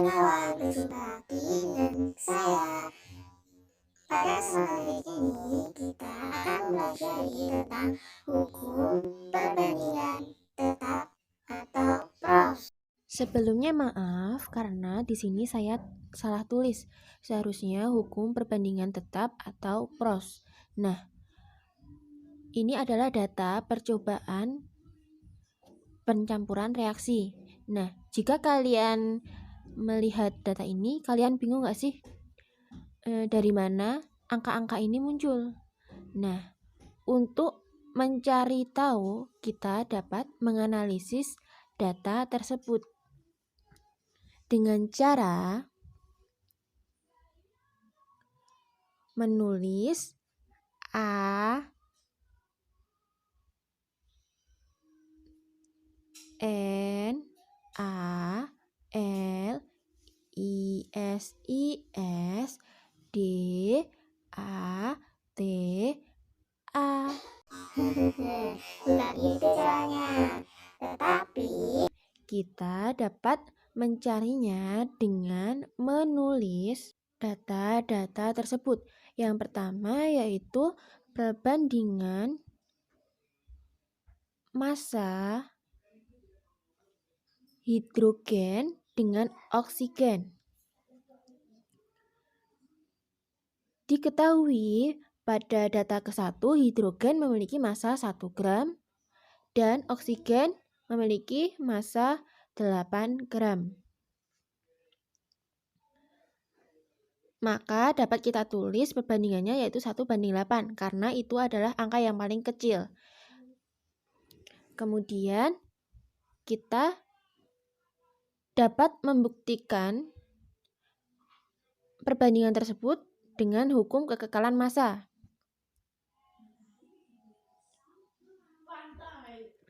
Penawar bersubakti dan saya. Pada kesempatan ini kita akan belajar tentang hukum perbandingan tetap atau pros. Sebelumnya maaf karena di sini saya salah tulis. Seharusnya hukum perbandingan tetap atau pros. Nah, ini adalah data percobaan pencampuran reaksi. Nah, jika kalian melihat data ini, kalian bingung nggak sih dari mana angka-angka ini muncul? Nah, untuk mencari tahu, kita dapat menganalisis data tersebut dengan cara menulis A, N, A, L, I, S, I, S, D, A, T, A. Bukan itu caranya, tetapi Kita dapat mencarinya dengan menulis data-data tersebut. Yang pertama yaitu perbandingan massa hidrogen dengan oksigen. Diketahui pada data ke-1 hidrogen memiliki massa 1 gram dan oksigen memiliki massa 8 gram. Maka dapat kita tulis perbandingannya yaitu 1:8 karena itu adalah angka yang paling kecil. Kemudian kita dapat membuktikan perbandingan tersebut dengan hukum kekekalan massa.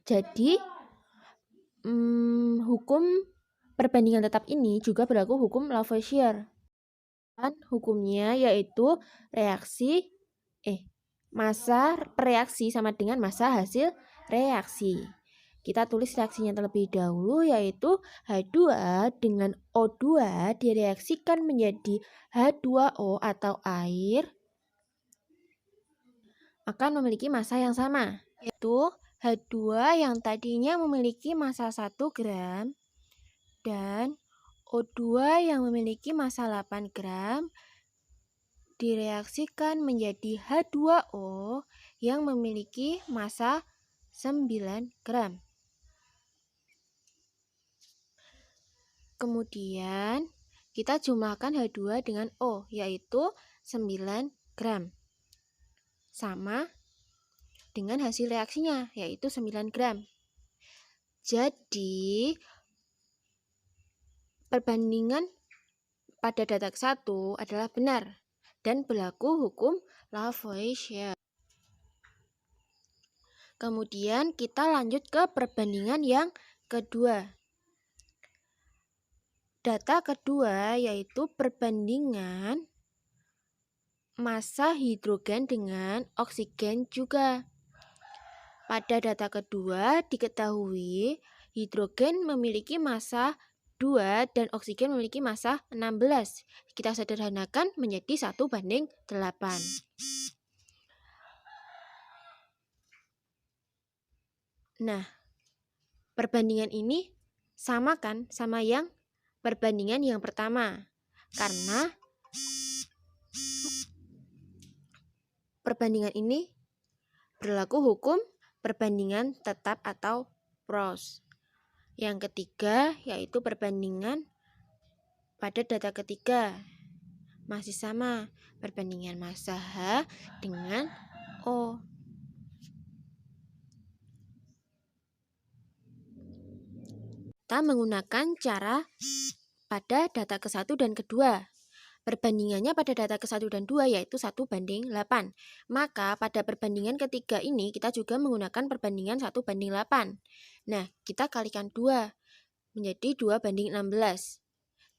Jadi hukum perbandingan tetap ini juga berlaku hukum Lavoisier. Dan hukumnya yaitu massa reaksi sama dengan massa hasil reaksi. Kita tulis reaksinya terlebih dahulu yaitu H2 dengan O2 direaksikan menjadi H2O atau air akan memiliki massa yang sama, yaitu H2 yang tadinya memiliki massa 1 gram dan O2 yang memiliki massa 8 gram direaksikan menjadi H2O yang memiliki massa 9 gram. Kemudian kita jumlahkan H2 dengan O yaitu 9 gram. Sama dengan hasil reaksinya yaitu 9 gram. Jadi perbandingan pada data ke-1 adalah benar dan berlaku hukum Lavoisier. Kemudian kita lanjut ke perbandingan yang kedua. Data kedua yaitu perbandingan massa hidrogen dengan oksigen juga. Pada data kedua diketahui hidrogen memiliki massa 2 dan oksigen memiliki massa 16. Kita sederhanakan menjadi 1:8. Nah, perbandingan ini sama kan sama yang perbandingan yang pertama. Karena perbandingan ini berlaku hukum perbandingan tetap atau pros. Yang ketiga yaitu perbandingan pada data ketiga. Masih sama, perbandingan massa H dengan O. Kita menggunakan cara pada data ke-1 dan kedua. Perbandingannya pada data ke-1 dan 2 yaitu 1:8. Maka pada perbandingan ketiga ini kita juga menggunakan perbandingan 1:8. Nah, kita kalikan 2 menjadi 2:16.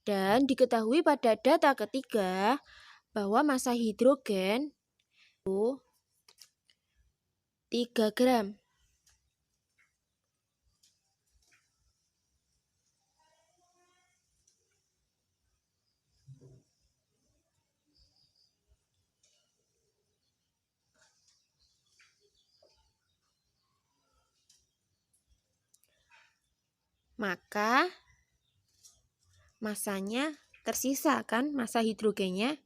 Dan diketahui pada data ketiga bahwa massa hidrogen itu 3 gram. maka masanya tersisa kan, massa hidrogennya,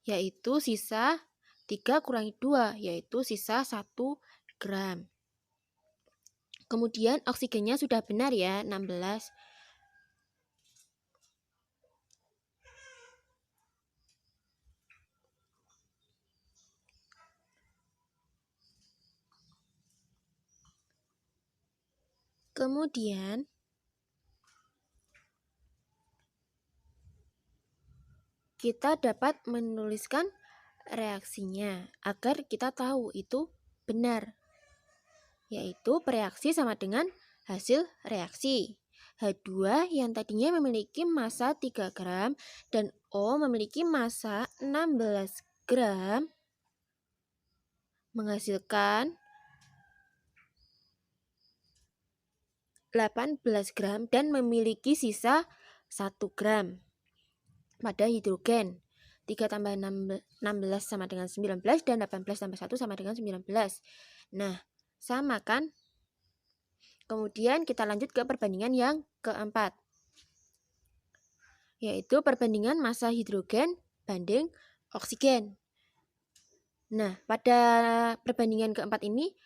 yaitu sisa 3 kurangi 2, yaitu sisa 1 gram. Kemudian oksigennya sudah benar ya, 16. Kemudian kita dapat menuliskan reaksinya agar kita tahu itu benar, yaitu bereaksi sama dengan hasil reaksi. H2 yang tadinya memiliki massa 3 gram dan O memiliki massa 16 gram menghasilkan 18 gram dan memiliki sisa 1 gram pada hidrogen. 3 tambah 16 sama dengan 19 dan 18 tambah 1 sama dengan 19. Nah, sama kan? Kemudian kita lanjut ke perbandingan yang keempat, yaitu perbandingan massa hidrogen banding oksigen. Nah, pada perbandingan keempat ini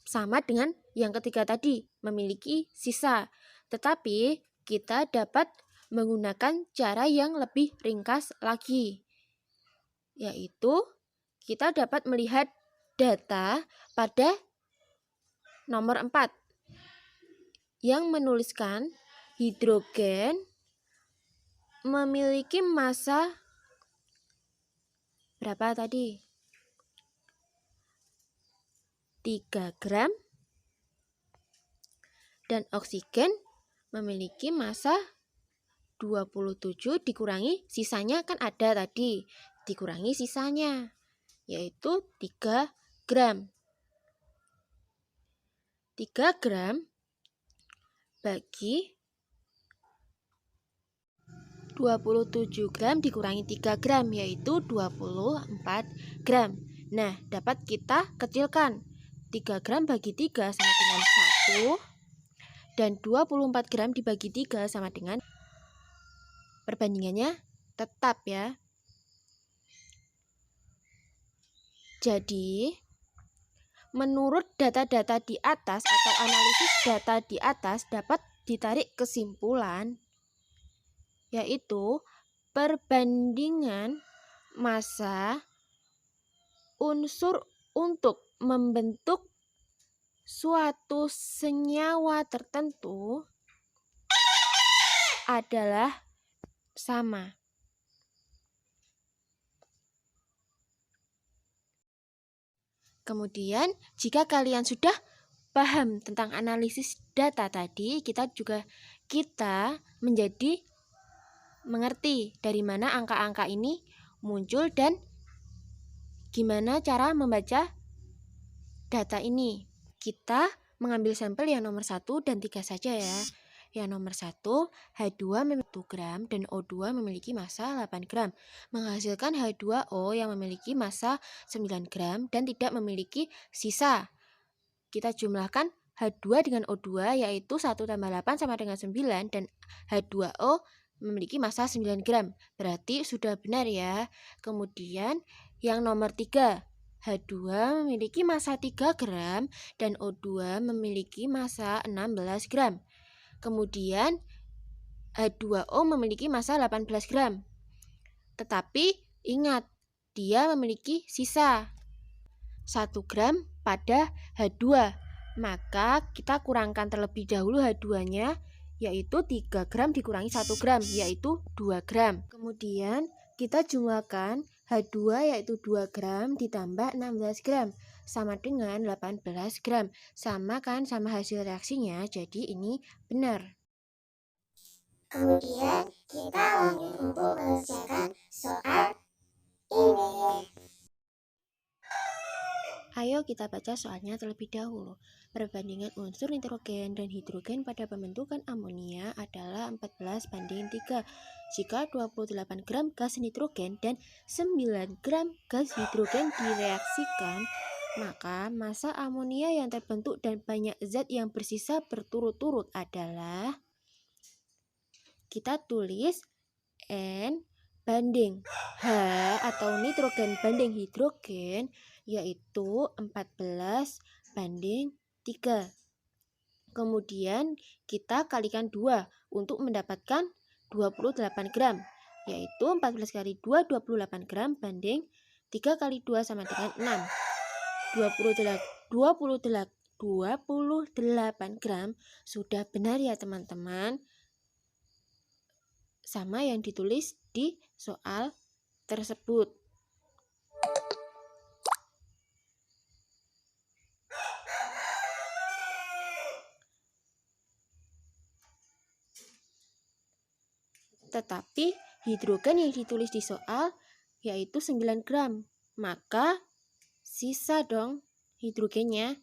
sama dengan yang ketiga tadi, memiliki sisa. Tetapi kita dapat menggunakan cara yang lebih ringkas lagi, yaitu kita dapat melihat data pada nomor 4 yang menuliskan hidrogen memiliki massa berapa tadi? 3 gram dan oksigen memiliki massa 27 dikurangi sisanya, kan ada tadi, dikurangi sisanya, yaitu 3 gram. 3 gram bagi 27 gram dikurangi 3 gram, yaitu 24 gram. Nah, dapat kita kecilkan. 3 gram bagi 3 sama dengan 1, dan 24 gram dibagi 3 sama dengan, perbandingannya tetap ya. Jadi, menurut data-data di atas atau analisis data di atas dapat ditarik kesimpulan, yaitu perbandingan massa unsur untuk membentuk suatu senyawa tertentu adalah sama. Kemudian, jika kalian sudah paham tentang analisis data tadi, kita menjadi mengerti dari mana angka-angka ini muncul dan gimana cara membaca data ini. Kita mengambil sampel yang nomor 1 dan 3 saja ya. Yang nomor 1, H2 memiliki 1 gram dan O2 memiliki massa 8 gram. Menghasilkan H2O yang memiliki massa 9 gram dan tidak memiliki sisa. Kita jumlahkan H2 dengan O2, yaitu 1 tambah 8 sama dengan 9, dan H2O memiliki massa 9 gram. Berarti sudah benar ya. Kemudian yang nomor 3, H2 memiliki massa 3 gram dan O2 memiliki massa 16 gram. Kemudian H2O memiliki massa 18 gram. Tetapi ingat, dia memiliki sisa 1 gram pada H2. Maka kita kurangkan terlebih dahulu H2-nya, yaitu 3 gram dikurangi 1 gram, yaitu 2 gram. Kemudian kita jumlahkan H2 yaitu 2 gram ditambah 16 gram sama dengan 18 gram. Sama kan sama hasil reaksinya, jadi ini benar. Kemudian kita lanjut untuk mengerjakan soal ini. Ayo kita baca soalnya terlebih dahulu. Perbandingan unsur nitrogen dan hidrogen pada pembentukan amonia adalah 14 banding 3. Jika 28 gram gas nitrogen dan 9 gram gas hidrogen direaksikan, Maka massa amonia yang terbentuk dan banyak zat yang bersisa berturut-turut adalah, kita tulis N banding H atau nitrogen banding hidrogen, yaitu 14 banding 3. Kemudian kita kalikan 2 untuk mendapatkan 28 gram, yaitu 14 kali 2, 28 gram banding 3 kali 2 sama dengan 6. 28 gram sudah benar ya teman-teman, sama yang ditulis di soal tersebut. Tetapi hidrogen yang ditulis di soal yaitu 9 gram, maka sisa dong hidrogennya.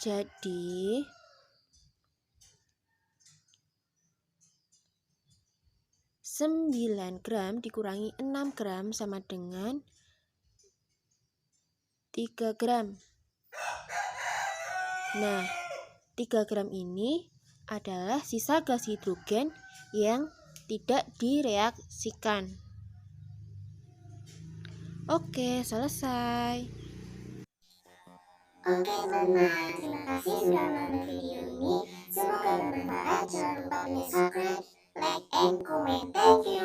Jadi 9 gram dikurangi 6 gram sama dengan 3 gram. Nah, 3 gram ini adalah sisa gas hidrogen yang tidak direaksikan. Oke, selesai. Oke teman-teman, terima kasih sudah menonton video ini. Semoga bermanfaat. Jangan lupa subscribe, like, and comment. Thank you.